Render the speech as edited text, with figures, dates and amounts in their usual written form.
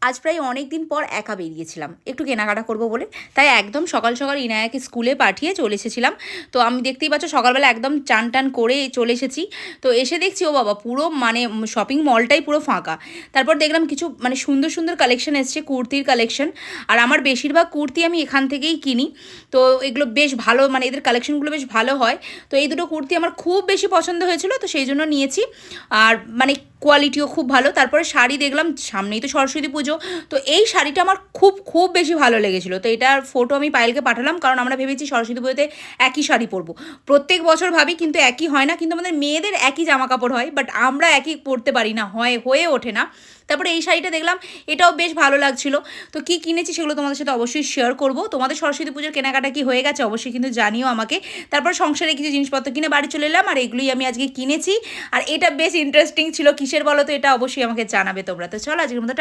আজ প্রায় অনেক দিন পর একা বেরিয়েছিলাম একটু কেনাকাটা করব বলে। তাই একদম সকাল সকাল ইনায়াকে স্কুলে পাঠিয়ে চলে এসেছিলাম। তো আমি দেখতেই পাচ্ছ সকালবেলা একদম চান টান করে চলে এসেছি। তো এসে দেখছি ও বাবা পুরো মানে শপিং মলটাই পুরো ফাঁকা। তারপর দেখলাম কিছু মানে সুন্দর সুন্দর কালেকশন এসছে, কুর্তির কালেকশন। আর আমার বেশিরভাগ কুর্তি আমি এখান থেকেই কিনি। তো এগুলো বেশ ভালো, মানে এদের কালেকশনগুলো বেশ ভালো হয়। তো এই দুটো কুর্তি আমার খুব বেশি পছন্দ হয়েছিল, তো সেই জন্য নিয়েছি। আর মানে কোয়ালিটিও খুব ভালো। তারপরে শাড়ি দেখলাম, সামনেই তো সরস্বতী পুজো, তো এই শাড়িটা আমার খুব খুব বেশি ভালো লেগেছিলো। তো এটার ফটো আমি পায়েলকে পাঠালাম, কারণ আমরা ভেবেছি সরস্বতী পুজোতে একই শাড়ি পরবো। প্রত্যেক বছর ভাবি কিন্তু একই হয় না, কিন্তু আমাদের মেয়েদের একই জামা কাপড় হয়, বাট আমরা একই পরতে পারি না, হয়ে ওঠে না। তারপরে এই শাড়িটা দেখলাম, এটাও বেশ ভালো লাগছিলো। তো কী কিনেছি সেগুলো তোমাদের সাথে অবশ্যই শেয়ার করবো। তোমাদের সরস্বতী পুজোর কেনাকাটা কি হয়ে গেছে অবশ্যই কিন্তু জানিও আমাকে। তারপর সংসারে কিছু জিনিসপত্র কিনে বাড়ি চলে এলাম, আর এগুলোই আমি আজকে কিনেছি। আর এটা বেশ ইন্টারেস্টিং ছিল, কিসের বলো তো এটা অবশ্যই আমাকে জানাবে তোমরা। তো চলো আজকের মতো